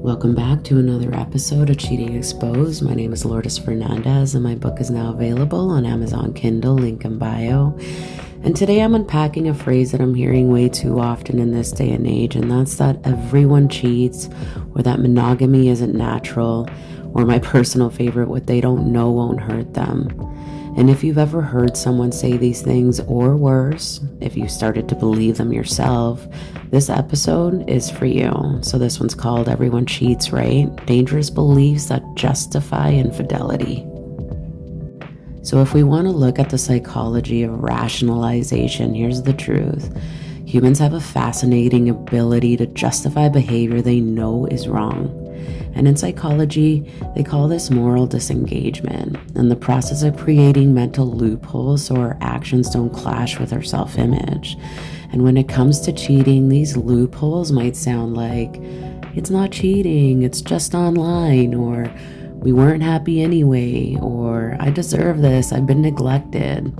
Welcome back to another episode of Cheating Exposed. My name is Lourdes Fernandez and my book is now available on Amazon Kindle, link in bio. And today I'm unpacking a phrase that I'm hearing way too often in this day and age, and that's that everyone cheats, or that monogamy isn't natural, or my personal favorite, what they don't know won't hurt them. And if you've ever heard someone say these things, or worse, if you started to believe them yourself, this episode is for you. So this one's called Everyone Cheats, Right? Dangerous Beliefs That Justify Infidelity. So if we want to look at the psychology of rationalization, here's the truth. Humans have a fascinating ability to justify behavior they know is wrong. And in psychology, they call this moral disengagement, and the process of creating mental loopholes so our actions don't clash with our self-image. And when it comes to cheating, these loopholes might sound like, it's not cheating, it's just online, or we weren't happy anyway, or I deserve this, I've been neglected.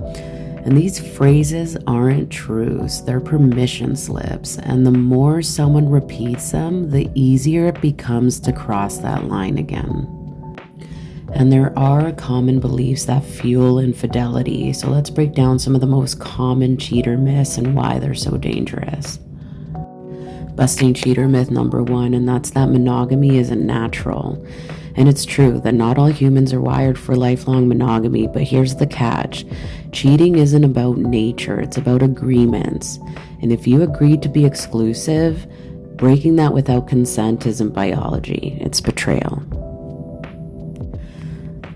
And these phrases aren't truths, they're permission slips. And the more someone repeats them, the easier it becomes to cross that line again. And there are common beliefs that fuel infidelity. So let's break down some of the most common cheater myths and why they're so dangerous. Busting cheater myth number 1, and that's that monogamy isn't natural. And it's true that not all humans are wired for lifelong monogamy, but here's the catch. Cheating isn't about nature, it's about agreements. And if you agreed to be exclusive, breaking that without consent isn't biology, it's betrayal.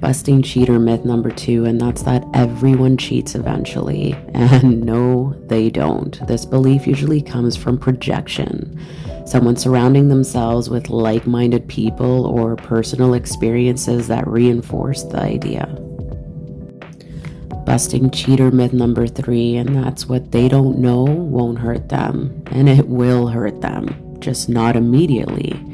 Busting cheater myth number 2, and that's that everyone cheats eventually. And no, they don't. This belief usually comes from projection. Someone surrounding themselves with like-minded people or personal experiences that reinforce the idea. Busting cheater myth number 3, and that's what they don't know won't hurt them. And it will hurt them, just not immediately.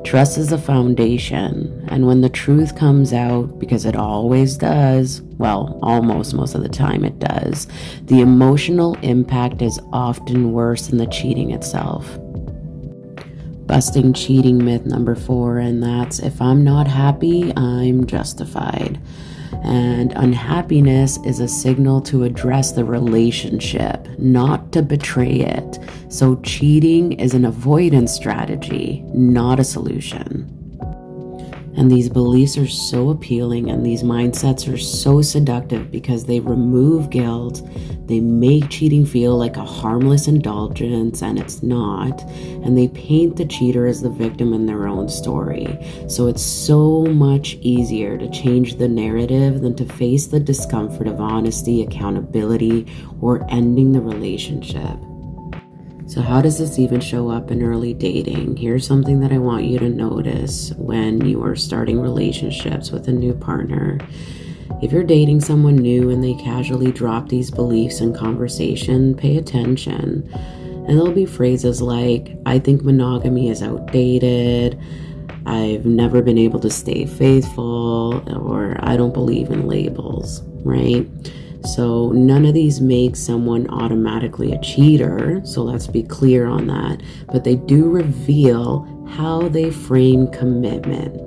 Trust is the foundation, and when the truth comes out, because it always does, well, almost most of the time it does, the emotional impact is often worse than the cheating itself. Busting cheating myth number 4, and that's if I'm not happy, I'm justified. And unhappiness is a signal to address the relationship, not to betray it. So cheating is an avoidance strategy, not a solution. And these beliefs are so appealing and these mindsets are so seductive because they remove guilt, they make cheating feel like a harmless indulgence, and it's not, and they paint the cheater as the victim in their own story. So it's so much easier to change the narrative than to face the discomfort of honesty, accountability, or ending the relationship. So how does this even show up in early dating? Here's something that I want you to notice when you are starting relationships with a new partner. If you're dating someone new and they casually drop these beliefs in conversation, pay attention. And there'll be phrases like, I think monogamy is outdated, I've never been able to stay faithful, or I don't believe in labels, right? So none of these make someone automatically a cheater, so let's be clear on that, but they do reveal how they frame commitment.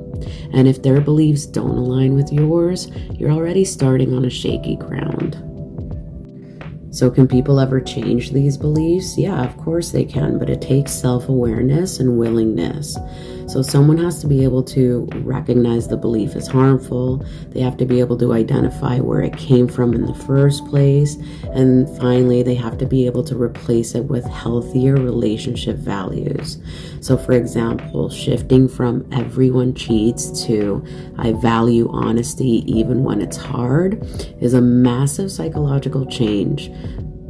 And if their beliefs don't align with yours, you're already starting on a shaky ground. So can people ever change these beliefs? Yeah, of course they can, but it takes self-awareness and willingness. So someone has to be able to recognize the belief is harmful. They have to be able to identify where it came from in the first place. And finally, they have to be able to replace it with healthier relationship values. So for example, shifting from everyone cheats to I value honesty even when it's hard is a massive psychological change,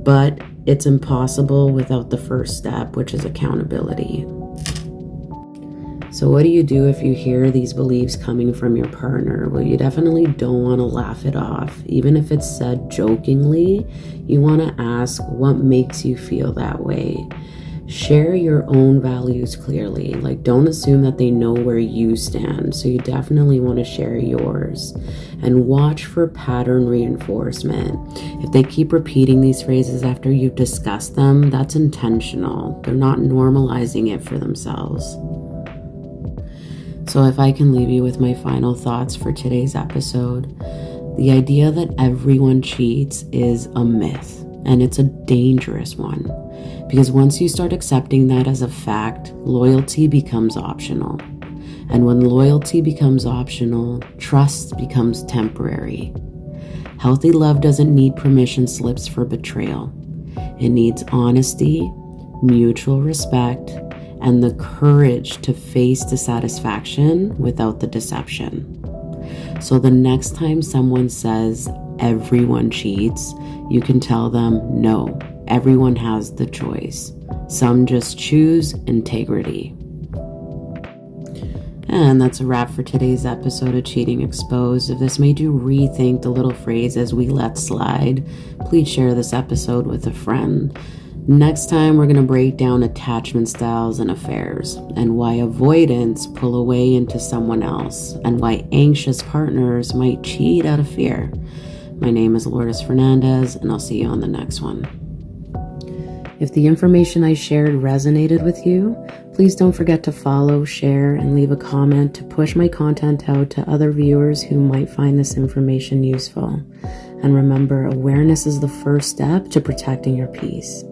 but it's impossible without the first step, which is accountability. So what do you do if you hear these beliefs coming from your partner? Well, you definitely don't want to laugh it off. Even if it's said jokingly, you want to ask what makes you feel that way. Share your own values clearly. Like, don't assume that they know where you stand. So you definitely want to share yours. And watch for pattern reinforcement. If they keep repeating these phrases after you've discussed them, that's intentional. They're not normalizing it for themselves. So if I can leave you with my final thoughts for today's episode, the idea that everyone cheats is a myth, and it's a dangerous one, because once you start accepting that as a fact, loyalty becomes optional. And when loyalty becomes optional, trust becomes temporary. Healthy love doesn't need permission slips for betrayal. It needs honesty, mutual respect, and the courage to face dissatisfaction without the deception. So the next time someone says everyone cheats, you can tell them, no, everyone has the choice. Some just choose integrity. And that's a wrap for today's episode of Cheating Exposed. If this made you rethink the little phrases we let slide, please share this episode with a friend. Next time, we're going to break down attachment styles and affairs, and why avoidance pull away into someone else, and why anxious partners might cheat out of fear. My name is Lourdes Fernandez, and I'll see you on the next one. If the information I shared resonated with you, please don't forget to follow, share, and leave a comment to push my content out to other viewers who might find this information useful. And remember, awareness is the first step to protecting your peace.